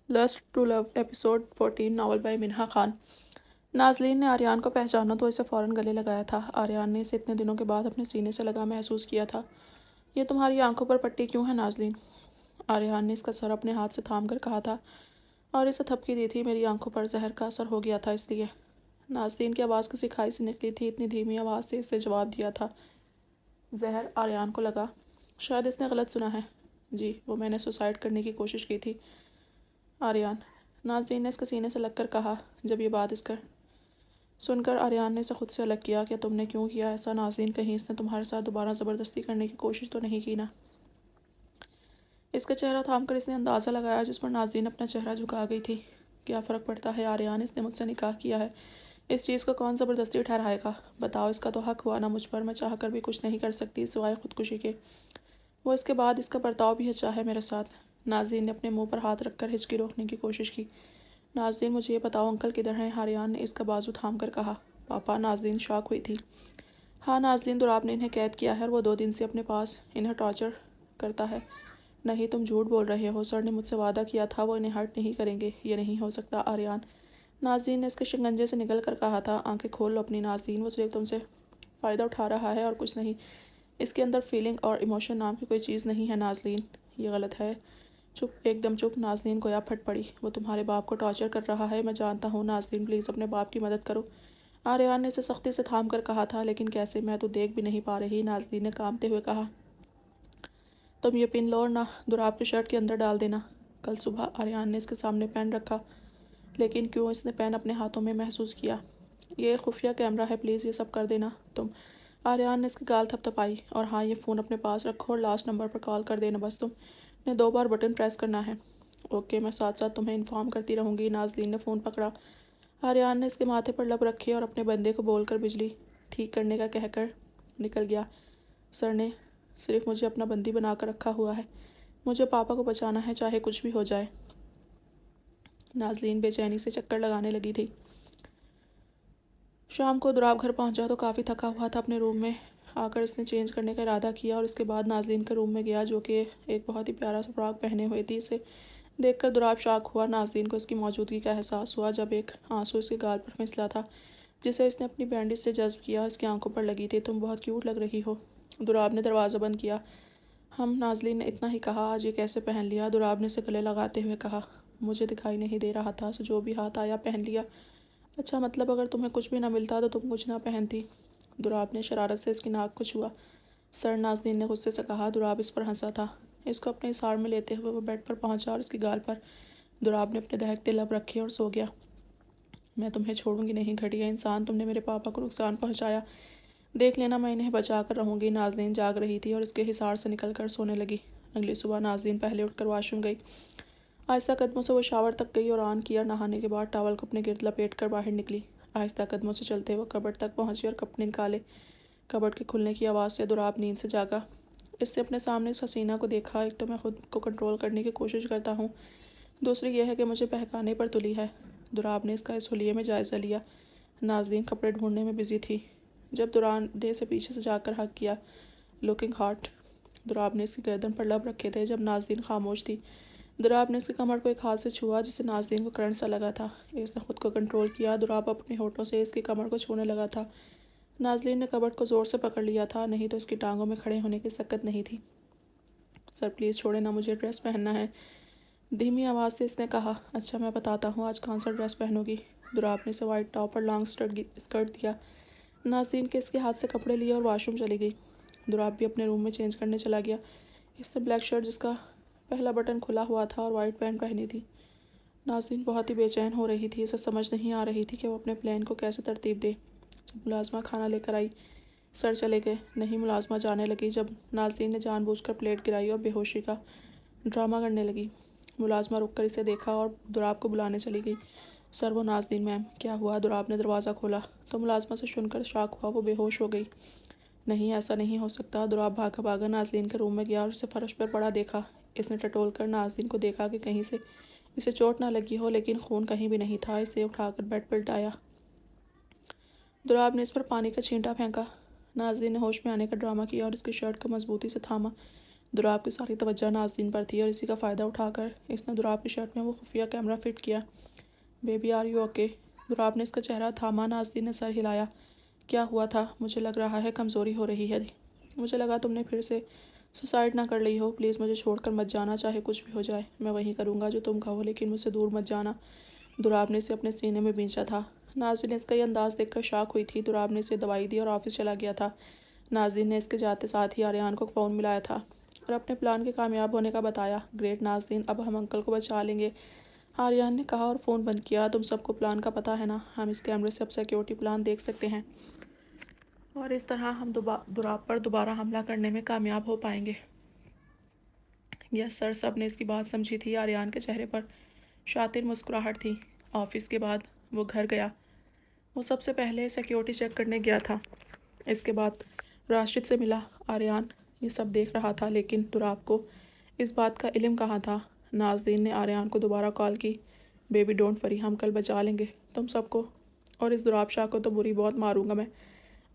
Lust to love episode 14 novel by Minha Khan. Nazleen ने आर्यान को पहचाना तो इसे फ़ौरन गले लगाया था। आर्यान ने इसे इतने दिनों के बाद अपने सीने से लगा महसूस किया था। ये तुम्हारी आंखों पर पट्टी क्यों है नाजलीन? आर्यान ने इसका सर अपने हाथ से थाम कर कहा था और इसे थपकी दी थी। मेरी आंखों पर जहर का असर हो गया था इसलिए। नाजलीन की आवाज़ किसी खाई से निकली थी। इतनी धीमी आवाज़ से इसे जवाब दिया था जहर। आर्यान को लगा शायद इसने गलत सुना है। जी, वो मैंने सुसाइड करने की कोशिश की थी आर्यान। नाज़रीन ने इसके सीने से लगकर कहा। जब ये बात इसका सुनकर आर्यान ने इसे खुद से अलग किया। क्या तुमने क्यों किया ऐसा नाज़रीन? कहीं इसने तुम्हारे साथ दोबारा ज़बरदस्ती करने की कोशिश तो नहीं की ना? इसका चेहरा थाम कर इसने अंदाज़ा लगाया जिस पर नाज़रीन अपना चेहरा झुका गई थी। क्या फ़र्क पड़ता है आर्यान, इसने मुझसे निकाह किया है। इस चीज़ को कौन ज़बरदस्ती ठहराएगा? बताओ, इसका तो हक हुआ ना मुझ पर। मैं चाह कर भी कुछ नहीं कर सकती सिवाय खुदकुशी के। वो इसके बाद इसका बर्ताव भी अच्छा है मेरे साथ। नाज़रीन ने अपने मुंह पर हाथ रखकर हिचकी रोकने की कोशिश की। नाज़रीन, मुझे ये बताओ अंकल किधर हैं? आर्यान ने इसका बाजू थाम कर कहा। पापा? नाज़रीन शॉक हुई थी। हाँ नाज़रीन, दुराब ने इन्हें कैद किया है और वो 2 दिन से अपने पास इन्हें टॉर्चर करता है। नहीं, तुम झूठ बोल रहे हो। सर ने मुझसे वादा किया था वो इन्हें हर्ट नहीं करेंगे। ये नहीं हो सकता आर्यान। नाज़रीन ने इसके शिकंजे से निकल कर कहा था। आंखें खोल लो अपनी नाज़रीन, वो सिर्फ तुमसे फ़ायदा उठा रहा है और कुछ नहीं। इसके अंदर फीलिंग और इमोशन नाम की कोई चीज़ नहीं है नाज़रीन। ये गलत है। चुप, एकदम चुप। नाज़रीन गोया फट पड़ी। वो तुम्हारे बाप को टॉर्चर कर रहा है, मैं जानता हूँ। नाज़रीन प्लीज़ अपने बाप की मदद करो। आर्यान ने इसे सख्ती से थाम कर कहा था। लेकिन कैसे? मैं तो देख भी नहीं पा रही, नाज़रीन ने कांपते हुए कहा। तुम ये पिन लो और ना दुराब की शर्ट के अंदर डाल देना। कल सुबह आर्यान ने इसके सामने पेन रखा। लेकिन क्यों इसने पेन अपने हाथों में महसूस किया? ये खुफिया कैमरा है, प्लीज़ ये सब कर देना तुम। आर्यान ने इसकी गाल थपथपाई। और हाँ, ये फ़ोन अपने पास रखो और लास्ट नंबर पर कॉल कर देना बस। तुमने 2 बार बटन प्रेस करना है। ओके, मैं साथ साथ तुम्हें इन्फॉर्म करती रहूँगी। नाज़रीन ने फ़ोन पकड़ा। आर्यान ने इसके माथे पर लब रखी और अपने बंदे को बोलकर बिजली ठीक करने का कहकर निकल गया। सर ने सिर्फ मुझे अपना बंदी बनाकर रखा हुआ है। मुझे पापा को बचाना है, चाहे कुछ भी हो जाए। नाज़रीन बेचैनी से चक्कर लगाने लगी थी। शाम को दुराब घर पहुंचा तो काफ़ी थका हुआ था। अपने रूम में आकर इसने चेंज करने का इरादा किया और इसके बाद नाज़रीन के रूम में गया जो कि एक बहुत ही प्यारा सा फ्रॉक पहने हुए थी। इसे देखकर दुराब शॉक हुआ। नाज़रीन को इसकी मौजूदगी का एहसास हुआ जब एक आंसू इसके गाल पर फिसला था जिसे इसने अपनी बैंडेज से जज्ब किया। इसकी आंखों पर लगी थी। तुम बहुत क्यूट लग रही हो। दुराब ने दरवाज़ा बंद किया। हम नाज़रीन ने इतना ही कहा। आज ये कैसे पहन लिया? दुराब ने इसे गले लगाते हुए कहा। मुझे दिखाई नहीं दे रहा था, सो जो भी हाथ आया पहन लिया। अच्छा, मतलब अगर तुम्हें कुछ भी ना मिलता तो तुम कुछ ना पहनती? दुराब ने शरारत से इसकी नाक को छुआ। सर, नाज़नीन ने गुस्से से कहा। दुराब इस पर हंसा था। इसको अपने इशार में लेते हुए वो बेड पर पहुंचा और इसकी गाल पर दुराब ने अपने दहकते लब रखे और सो गया। मैं तुम्हें छोड़ूंगी नहीं, घटिया इंसान। तुमने मेरे पापा को नुकसान पहुंचाया। देख लेना, मैं इन्हें बचा कर रहूँगी। नाज़नीन जाग रही थी और इसके हिसार से निकल कर सोने लगी। अगली सुबह नाज़नीन पहले उठकर वॉशरूम गई। आहिस्ता कदमों से वो शावर तक गई और ऑन किया। नहाने के बाद टॉवल को अपने गिर्द लपेट कर बाहर निकली। आहिस्ता कदमों से चलते हुए कबर्ड तक पहुंची और कपड़े निकाले। कबर्ड के खुलने की आवाज़ से दुराब नींद से जागा। इसने अपने सामने इस हसीना को देखा। एक तो मैं खुद को कंट्रोल करने की कोशिश करता हूँ, दूसरी यह है कि मुझे बहकाने पर तुली है। दुराब ने इसका इस हुलिये में जायज़ा लिया। नाज़रीन कपड़े ढूंढने में बिजी थी जब दुरान ने से पीछे से जाकर हक किया। Looking hot. दुराब ने इसकी गर्दन पर लब रखे थे जब नाज़रीन खामोश थी। दुराब ने इसकी कमर को एक हाथ से छुआ जिससे नाज़रीन को करंट सा लगा था। इसने खुद को कंट्रोल किया। दुराब अपने होठों से इसकी कमर को छूने लगा था। नाज़रीन ने कबर्ड को ज़ोर से पकड़ लिया था, नहीं तो इसकी टांगों में खड़े होने की सकत नहीं थी। सर प्लीज़ छोड़े ना, मुझे ड्रेस पहनना है, धीमी आवाज़ से इसने कहा। अच्छा, मैं बताता हूँ आज कौन सा ड्रेस पहनोगी। दुराब ने इसे वाइट टॉप और लॉन्ग स्कर्ट दिया। नाज़रीन के इसके हाथ से कपड़े लिए और वॉशरूम चली गई। दुराब भी अपने रूम में चेंज करने चला गया। इसने ब्लैक शर्ट जिसका पहला बटन खुला हुआ था और वाइट पैंट पहनी थी। नाज़रीन बहुत ही बेचैन हो रही थी। इसे समझ नहीं आ रही थी कि वो अपने प्लान को कैसे तरतीब दे। जब मुलाजमा खाना लेकर आई, सर चले गए। नहीं, मुलाजमा जाने लगी जब नाज़रीन ने जानबूझकर प्लेट गिराई और बेहोशी का ड्रामा करने लगी। मुलाजमा रुक कर इसे देखा और दुराब को बुलाने चली गई। सर, वो नाज़रीन मैम। क्या हुआ? दुराब ने दरवाज़ा खोला तो मुलाजमा से सुनकर शॉक हुआ। वो बेहोश हो गई। नहीं, ऐसा नहीं हो सकता। दुराब भागा भागा नाज़रीन के रूम में गया और इसे फर्श पर पड़ा देखा। इसने टटोल कर नाज़रीन को देखा कि कहीं से इसे चोट ना लगी हो, लेकिन खून कहीं भी नहीं था। इसे उठाकर बेड पर लिटाया। दुराब ने इस पर पानी का छींटा फेंका। नाज़रीन ने होश में आने का ड्रामा किया और इसकी शर्ट को मजबूती से थामा। दुराब की सारी तवज्जो नाज़रीन पर थी और इसी का फ़ायदा उठाकर इसने दुराब की शर्ट में वो खुफिया कैमरा फिट किया। Baby are you okay? Durab ने इसका चेहरा थामा। नाज़रीन ने सर हिलाया। क्या हुआ था? मुझे लग रहा है कमज़ोरी हो रही है। मुझे लगा तुमने फिर से सुसाइड ना कर ली हो। प्लीज़ मुझे छोड़कर मत जाना, चाहे कुछ भी हो जाए मैं वही करूँगा जो तुम कहो, लेकिन मुझसे दूर मत जाना। दुराब ने इसे अपने सीने में भींचा था। नाज़रीन इसका ये अंदाज़ देखकर शॉक हुई थी। दुराब ने इसे दवाई दी और ऑफिस चला गया था। नाज़रीन ने इसके जाते साथ ही आर्यान को फ़ोन मिलाया था और अपने प्लान के कामयाब होने का बताया। ग्रेट नाज़रीन, अब हम अंकल को बचा लेंगे, आर्यान ने कहा और फ़ोन बंद किया। तुम सबको प्लान का पता है ना? हम इस कैमरे से अब सिक्योरिटी प्लान देख सकते हैं और इस तरह हम दुराब पर दोबारा हमला करने में कामयाब हो पाएंगे। यस सर, सब ने इसकी बात समझी थी। आर्यान के चेहरे पर शातिर मुस्कुराहट थी। ऑफिस के बाद वो घर गया। वो सबसे पहले सिक्योरिटी चेक करने गया था। इसके बाद राशिद से मिला। आर्यान ये सब देख रहा था, लेकिन दुराब को इस बात का इल्म कहाँ था। नाज़रीन ने आर्यान को दोबारा कॉल की। बेबी डोंट वरी, हम कल बचा लेंगे तुम सबको, और इस दुराब शाह को तो बुरी बहुत मारूंगा मैं।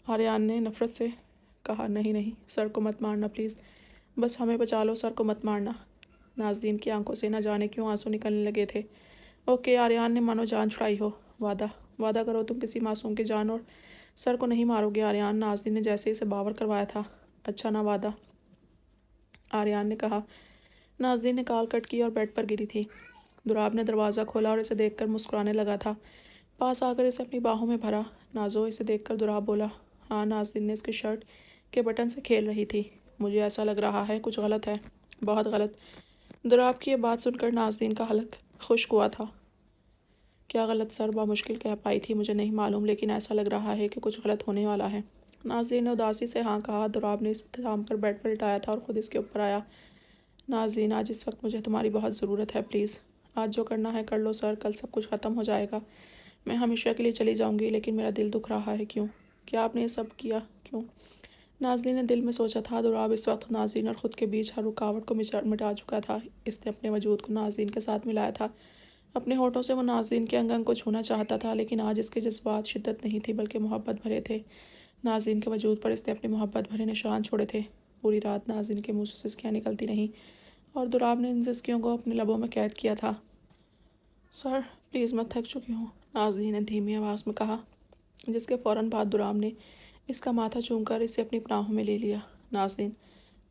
आर्यान ने नफ़रत से कहा, नहीं नहीं, सर को मत मारना प्लीज़, बस हमें बचा लो, सर को मत मारना। नाज़रीन की आंखों से न जाने क्यों आंसू निकलने लगे थे। ओके, आर्यान ने मानो जान छुड़ाई हो। वादा वादा करो तुम किसी मासूम की जान और सर को नहीं मारोगे। आर्यान, नाज़रीन ने जैसे इसे बावर करवाया था। अच्छा ना वादा, आर्यान ने कहा। नाज़रीन ने कॉल कट की और बेड पर गिरी थी। दुराब ने दरवाज़ा खोला और इसे देखकर मुस्कुराने लगा था। पास आकर इसे अपनी बाहों में भरा। नाजो, इसे देखकर दुराब बोला। हाँ। नाज़रीन ने इसके शर्ट के बटन से खेल रही थी। मुझे ऐसा लग रहा है कुछ गलत है, बहुत गलत। दुराब की ये बात सुनकर नाज़रीन का हलक खुश्क हुआ था। क्या गलत सर? बामुश्किल कह पाई थी। मुझे नहीं मालूम, लेकिन ऐसा लग रहा है कि कुछ गलत होने वाला है। नाज़रीन ने उदासी से हाँ कहा। दुराब ने इस थाम कर बेड पर लिटाया था और ख़ुद इसके ऊपर आया। नाज़रीन, आज इस वक्त मुझे तुम्हारी बहुत ज़रूरत है, प्लीज़ आज जो करना है कर लो सर, कल सब कुछ ख़त्म हो जाएगा। मैं हमेशा के लिए चली जाऊंगी, लेकिन मेरा दिल दुख रहा है। क्यों? क्या आपने ये सब किया? क्यों? नाज़रीन ने दिल में सोचा था। दुराब इस वक्त नाज़रीन और ख़ुद के बीच हर रुकावट को मिटा चुका था। इसने अपने वजूद को नाज़रीन के साथ मिलाया था। अपने होठों से वो नाज़रीन के अंग अंग को छूना चाहता था, लेकिन आज इसके जज्बात शिद्दत नहीं थी बल्कि मोहब्बत भरे थे। नाज़रीन के वजूद पर इसने अपने मोहब्बत भरे निशान छोड़े थे। पूरी रात नाज़रीन के मुँह से सिसकियाँ निकलती रहीं और दुराब ने इन सिसकियों को अपने लबों में कैद किया था। सर प्लीज़, मैं थक चुकी हूँ, नाज़रीन ने धीमी आवाज़ में कहा, जिसके फ़ौरन बाद दुराब ने इसका माथा चूमकर इसे अपनी पनाहों में ले लिया। नाज़रीन,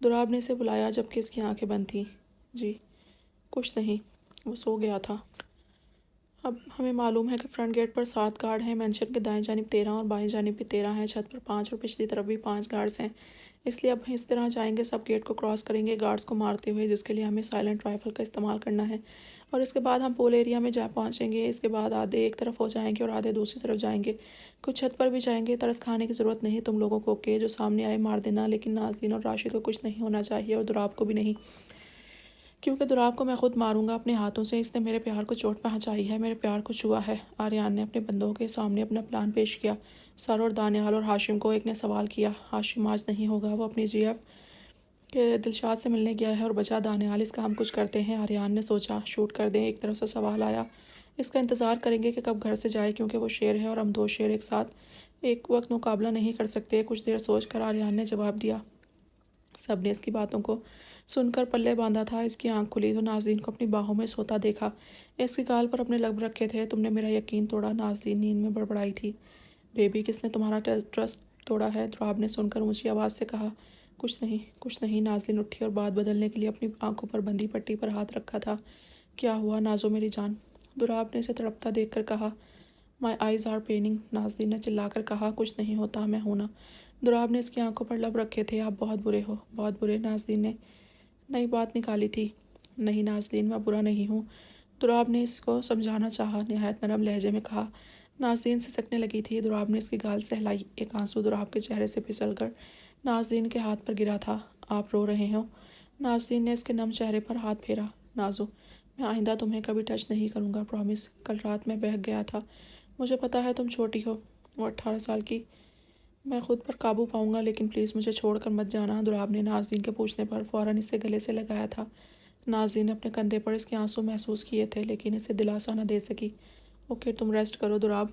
दुराब ने इसे बुलाया जबकि इसकी आंखें बंद थीं। जी कुछ नहीं, वो सो गया था। अब हमें मालूम है कि फ्रंट गेट पर 7 गार्ड हैं। मेंशन के दाएं जानिब 13 और बाएं जानिब भी 13 हैं। छत पर 5 और पिछली तरफ भी 5 गार्ड्स हैं। इसलिए अब हम इस तरह जाएंगे, सब गेट को क्रॉस करेंगे गार्ड्स को मारते हुए, जिसके लिए हमें साइलेंट राइफल का इस्तेमाल करना है। और इसके बाद हम पूल एरिया में जा पहुँचेंगे। इसके बाद आधे एक तरफ हो जाएंगे और आधे दूसरी तरफ जाएंगे। कुछ छत पर भी जाएंगे। तरस खाने की ज़रूरत नहीं तुम लोगों को, के जो सामने आए मार देना, लेकिन नाज़रीन और राशिद को कुछ नहीं होना चाहिए और दुराब को भी नहीं, क्योंकि दुराब को मैं खुद मारूंगा अपने हाथों से। इसने मेरे प्यार को चोट पहुंचाई है, मेरे प्यार को छुआ है। आर्यान ने अपने बंदों के सामने अपना प्लान पेश किया। सर और दानियाल और हाशिम को एक ने सवाल किया। हाशिम आज नहीं होगा, वो अपनी जीएफ के दिलशाद से मिलने गया है। और बचा दानियाल, इसका हम कुछ करते हैं। आर्यान ने सोचा, शूट कर दें। एक तरफ से सवाल आया, इसका इंतज़ार करेंगे कि कब घर से जाए, क्योंकि वो शेर है और हम 2 शेर एक साथ एक वक्त मुकाबला नहीं कर सकते। कुछ देर सोच कर आर्यान ने जवाब दिया। सब ने इसकी बातों को सुनकर पल्ले बांधा था। इसकी आंख खुली तो नाज़रीन को अपनी बाहों में सोता देखा। इसके गाल पर अपने लब रखे थे। तुमने मेरा यकीन तोड़ा, नाज़रीन नींद में बड़बड़ाई थी। बेबी, किसने तुम्हारा ट्रस्ट तोड़ा है? दुराब ने सुनकर ऊंची आवाज़ से कहा। कुछ नहीं, कुछ नहीं। नाज़रीन उठी और बात बदलने के लिए अपनी आंखों पर बंधी पट्टी पर हाथ रखा था। क्या हुआ नाजो मेरी जान? दुराब ने इसे तड़पता देख कर कहा। माई आइज़ आर पेनिंग, नाज़रीन ने चिल्लाकर कहा। कुछ नहीं होता, मैं हूं ना। दुराब ने इसकी आंखों पर लब रखे थे। आप बहुत बुरे हो, बहुत बुरे। नाज़रीन ने नई बात निकाली थी। नहीं नाज़रीन, मैं बुरा नहीं हूँ, दुराब ने इसको समझाना चाहा। नहायत नरम लहजे में कहा। नाज़रीन सिसकने लगी थी। दुराब ने इसकी गाल सहलाई। एक आंसू दुराब के चेहरे से फिसल कर नाज़रीन के हाथ पर गिरा था। आप रो रहे हो? नाज़रीन ने इसके नम चेहरे पर हाथ फेरा। नाजो, मैं आइंदा तुम्हें कभी टच नहीं करूँगा, प्रॉमिस। कल रात मैं बहक गया था। मुझे पता है तुम छोटी हो, वो 18 साल की। मैं खुद पर काबू पाऊंगा, लेकिन प्लीज़ मुझे छोड़कर मत जाना। दुराब ने नाज़रीन के पूछने पर फ़ौरन इसे गले से लगाया था। नाज़रीन ने अपने कंधे पर इसके आंसू महसूस किए थे, लेकिन इसे दिलासा न दे सकी। ओके, तुम रेस्ट करो। दुराब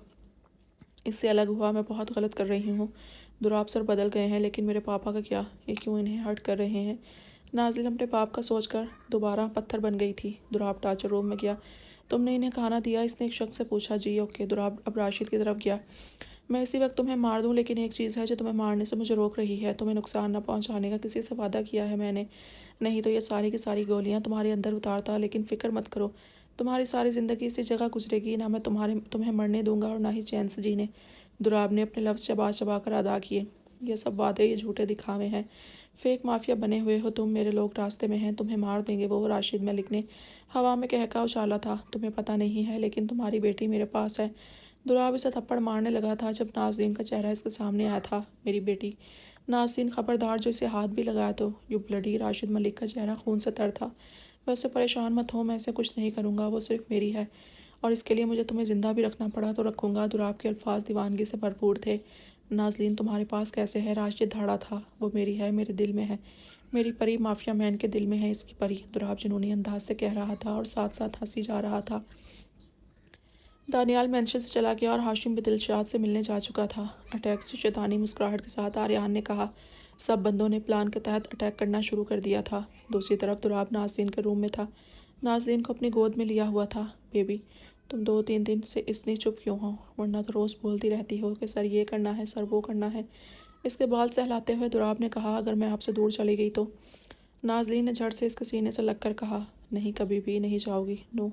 इससे अलग हुआ। मैं बहुत गलत कर रही हूँ। दुराब सर बदल गए हैं, लेकिन मेरे पापा का क्या? ये क्यों इन्हें हर्ट कर रहे हैं? नाज़िल अपने बाप का सोचकर दोबारा पत्थर बन गई थी। दुराब टाचर रूम में गया। तुमने इन्हें खाना दिया? इसने एक शख्स से पूछा। जी ओके। दुराब अब राशिद की तरफ गया। मैं इसी वक्त तुम्हें मार दूं, लेकिन एक चीज़ है जो तुम्हें मारने से मुझे रोक रही है। तुम्हें नुकसान न पहुंचाने का किसी से वादा किया है मैंने, नहीं तो ये सारी की सारी गोलियां तुम्हारे अंदर उतारता। लेकिन फिक्र मत करो, तुम्हारी सारी ज़िंदगी इसी जगह गुजरेगी। ना मैं तुम्हें मरने दूंगा और ना ही चैन से जीने। दुराब ने अपने लफ्ज़ चबा चबा कर अदा किए। ये सब वादे, ये झूठे दिखावे हैं। फेक माफिया बने हुए हो तुम। मेरे लोग रास्ते में हैं, तुम्हें मार देंगे। वो राशिद मलिक ने हवा में कहका उछाला था। तुम्हें पता नहीं है, लेकिन तुम्हारी बेटी मेरे पास है। दुराब इसे थप्पड़ मारने लगा था जब नाज़रीन का चेहरा इसके सामने आया था। मेरी बेटी। नाज़रीन, खबरदार जो इसे हाथ भी लगाया तो। You bloody. राशिद मलिक का चेहरा खून से तर था। वैसे परेशान मत हो, मैं ऐसे कुछ नहीं करूँगा। वो सिर्फ मेरी है, और इसके लिए मुझे तुम्हें ज़िंदा भी रखना पड़ा तो रखूँगा। दुराब के अल्फाज दीवानगी से भरपूर थे। नाज़रीन तुम्हारे पास कैसे है? राशिद धाड़ा था। वो मेरी है, मेरे दिल में है। मेरी परी माफिया मैन के दिल में है इसकी परी। दुराब जुनूनी अंदाज से कह रहा था और साथ साथ हंसी जा रहा था। दानियाल मेंशन से चला गया और हाशिम भी दिलशाद से मिलने जा चुका था। अटैक से शैतानी मुस्कुराहट के साथ आर्यान ने कहा। सब बंदों ने प्लान के तहत अटैक करना शुरू कर दिया था। दूसरी तरफ दुराब नाज़रीन के रूम में था। नाज़रीन को अपनी गोद में लिया हुआ था। बेबी, तुम 2-3 दिन से इतनी चुप क्यों हो? वरना तो रोज़ बोलती रहती हो कि सर ये करना है, सर वो करना है। इसके बाल सहलाते हुए दुराब ने कहा, अगर मैं आपसे दूर चली गई तो? नाज़रीन ने झट से इसके सीने से लगकर कहा, नहीं, कभी भी नहीं जाओगी। No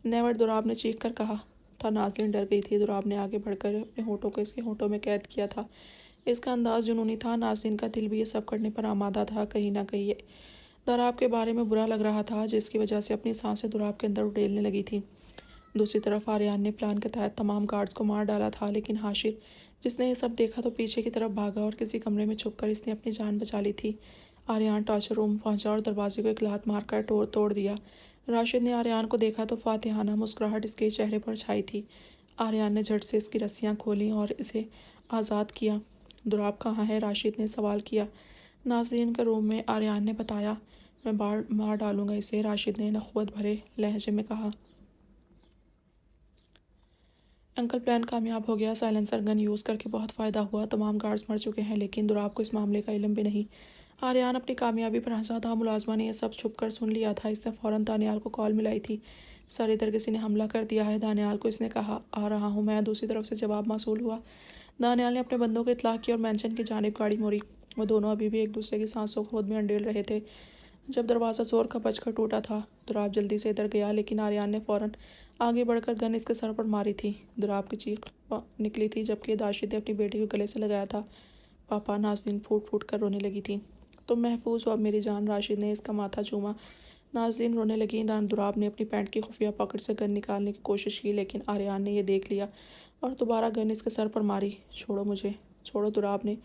never. दुराब ने चीख कर कहा था। नाज़रीन डर गई थी। दुराब ने आगे बढ़कर अपने होठों को इसके होठों में कैद किया था। इसका अंदाज जुनूनी था। नाज़रीन का दिल भी ये सब करने पर आमादा था। कहीं ना कहीं ये दुराब के बारे में बुरा लग रहा था, जिसकी वजह से अपनी सांसें दुराब के अंदर उड़ेलने लगी थी। दूसरी तरफ आर्यान ने प्लान के तहत तमाम गार्ड्स को मार डाला था, लेकिन हाशिर, जिसने ये सब देखा तो पीछे की तरफ भागा और किसी कमरे में छुपकर इसने अपनी जान बचा ली थी। आर्यान टॉर्चर रूम पहुंचा और दरवाजे को एक लात मारकर तोड़ दिया। राशिद ने आर्यान को देखा तो फातिहाना मुस्कुराहट इसके चेहरे पर छाई थी। आर्यान ने झट से इसकी रस्सियां खोलीं और इसे आज़ाद किया। दुराब कहाँ है? राशिद ने सवाल किया। नाज़रीन के रूम में। आर्यान ने बताया। मैं मार डालूंगा इसे, राशिद ने नखवत भरे लहजे में कहा। अंकल, प्लान कामयाब हो गया। साइलेंसर गन यूज़ करके बहुत फ़ायदा हुआ। तमाम गार्ड्स मर चुके हैं, लेकिन दुराब को इस मामले का इल्म भी नहीं। आर्यान अपनी कामयाबी पर हंसा था। मुलाजमा ने यह सब छुप कर सुन लिया था। इसने फ़ौरन दानियाल को कॉल मिलाई थी। सर, इधर किसी ने हमला कर दिया है। दानियाल को इसने कहा। आ रहा हूँ मैं। दूसरी तरफ से जवाब मौसूल हुआ। दानियाल ने अपने बंदों को इत्तला की और मेंशन की जानिब गाड़ी मोड़ी। वो दोनों अभी भी एक दूसरे की सांसों को खुद में अंडेल रहे थे जब दरवाज़ा जोर का बजकर टूटा था। दुराब जल्दी से इधर गया, लेकिन आर्यान ने फ़ौरन आगे बढ़कर गन इसके सर पर मारी थी। दुराब की चीख निकली थी, जबकि दाशिद ने अपनी बेटी को गले से लगाया था। पापा। नाज़रीन फूट फूट कर रोने लगी थी। तुम महफूज हो अब मेरी जान। राशिद ने इसका माथा चूमा। नाज़रीन रोने लगी। दुराब ने अपनी पैंट की खुफिया पॉकेट से गन निकालने की कोशिश की, लेकिन आर्यान ने यह देख लिया और दोबारा गन इसके सर पर मारी। छोड़ो मुझे, छोड़ो, दुराब ने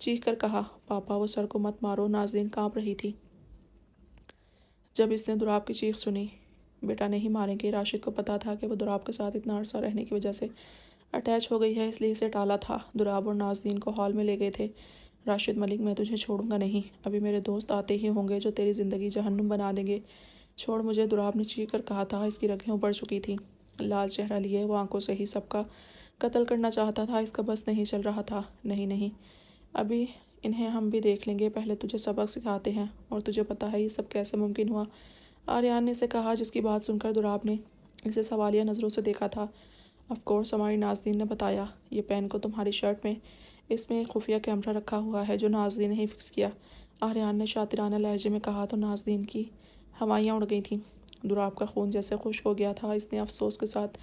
चीख कर कहा। पापा, वो सर को मत मारो। नाज़रीन काँप रही थी जब इसने दुराब की चीख सुनी। बेटा, नहीं मारेंगे। राशिद को पता था कि वो दुराब के साथ इतना अरसा रहने की वजह से अटैच हो गई है, इसलिए इसे टाला था। दुराब और नाज़रीन को हॉल में ले गए थे। राशिद मलिक, मैं तुझे छोड़ूंगा नहीं। अभी मेरे दोस्त आते ही होंगे जो तेरी ज़िंदगी जहन्नुम बना देंगे। छोड़ मुझे, दुराब ने चीख कर कहा था। इसकी रगें उबड़ चुकी थी। लाल चेहरा लिए वो आंखों से ही सबका कत्ल करना चाहता था। इसका बस नहीं चल रहा था। नहीं नहीं, अभी इन्हें हम भी देख लेंगे। पहले तुझे सबक सिखाते हैं। और तुझे पता है ये सब कैसे मुमकिन हुआ? आर्यान ने इसे कहा, जिसकी बात सुनकर दुराब ने इसे सवालिया नज़रों से देखा था। ऑफ कोर्स, हमारी नाज़रीन ने बताया। ये पेन को तुम्हारी शर्ट में, इसमें एक खुफिया कैमरा रखा हुआ है जो नाज़रीन ने ही फिक्स किया। आर्यान ने शातिराना लहजे में कहा तो नाज़रीन की हवाइयाँ उड़ गई थीं। दुराब का खून जैसे खुश्क हो गया था। इसने अफसोस के साथ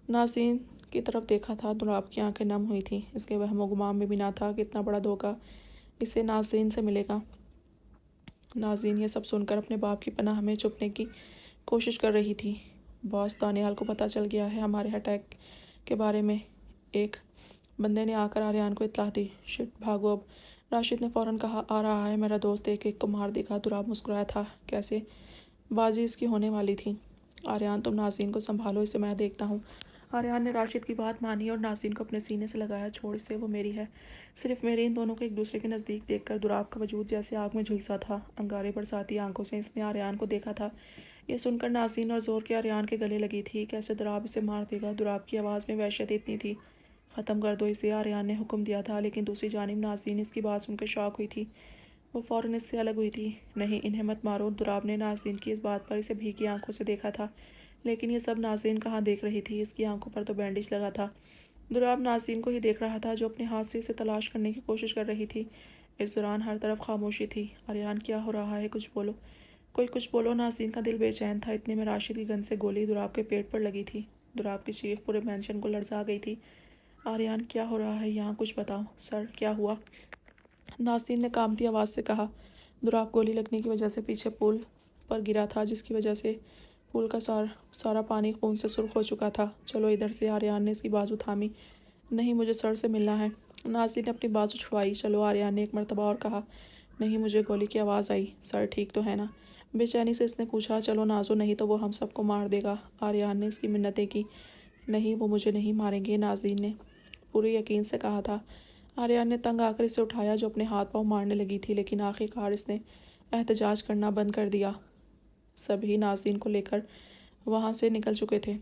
नाज़रीन की तरफ देखा था। दुराब की आंखें नम हुई थीं। इसके वहमो गुमान में भी ना था कि इतना बड़ा धोखा इसे नाज़रीन से मिलेगा। नाज़रीन ये सब सुनकर अपने बाप की पनाह में छुपने की कोशिश कर रही थी। बॉस, दानियाल को पता चल गया है हमारे अटैक के बारे में। एक बंदे ने आकर आर्यान को इत्तला दी। शिट, भागो अब। राशिद ने फ़ौरन कहा। आ रहा है। मेरा दोस्त एक एक को मार देगा। दुराब मुस्कुराया था। कैसे? बाजी इसकी होने वाली थी। आर्यान, तुम नाज़रीन को संभालो, इसे मैं देखता हूँ। आर्यान ने राशिद की बात मानी और नाज़रीन को अपने सीने से लगाया। छोड़ इसे, वो मेरी है, सिर्फ मेरी। इन दोनों को एक दूसरे के नज़दीक देखकर दुराब का वजूद जैसे आग में झुलसा था। अंगारे बरसाती आंखों से इसने आर्यान को देखा था। यह सुनकर नाज़रीन और ज़ोर के आर्यान के गले लगी थी। कैसे दुराब इसे मार देगा? दुराब की आवाज़ में वहशत इतनी थी। ख़त्म कर दो इसे, आर्यान ने हुक्म दिया था, लेकिन दूसरी जानिब नाज़रीन इसकी बात सुनकर शॉक हुई थी। वो फ़ौरन इससे अलग हुई थी। नहीं, इन्हें मत मारो। दुराब ने नाज़रीन की इस बात पर इसे भीगी आंखों से देखा था, लेकिन ये सब नाज़रीन कहाँ देख रही थी। इसकी आंखों पर तो बैंडेज लगा था। दुराब नाज़रीन को ही देख रहा था, जो अपने हाथ से इसे तलाश करने की कोशिश कर रही थी। इस दौरान हर तरफ खामोशी थी। आर्यान, क्या हो रहा है? कुछ बोलो, कोई कुछ बोलो। नाज़रीन का दिल बेचैन था। इतने में राशिद की गन से गोली दुराब के पेट पर लगी थी। दुराब की चीख पूरे मेंशन को लड़जा गई थी। आर्यान, क्या हो रहा है यहाँ? कुछ बताओ। सर, क्या हुआ? नाज़रीन ने कांपती आवाज़ से कहा। दुराब गोली लगने की वजह से पीछे पुल पर गिरा था, जिसकी वजह से पुल का सारा पानी खून से सुर्ख हो चुका था। चलो इधर से। आर्यान ने इसकी बाजू थामी। नहीं, मुझे सर से मिलना है। नाज़रीन ने अपनी बाजू छुड़वाई। चलो, आर्यान ने एक मरतबा और कहा। नहीं, मुझे गोली की आवाज़ आई। सर ठीक तो है ना? बेचैनी से इसने पूछा। चलो नाजो, नहीं तो वो हम सबको मार देगा। आर्यान ने इसकी मिन्नतें की। नहीं, वो मुझे नहीं मारेंगे, नाज़रीन ने पूरे यकीन से कहा था। आर्यान ने तंग आकर इसे उठाया, जो अपने हाथ पाँव मारने लगी थी, लेकिन आखिरकार इसने एहतजाज करना बंद कर दिया। सभी नाज़रीन को लेकर वहाँ से निकल चुके थे।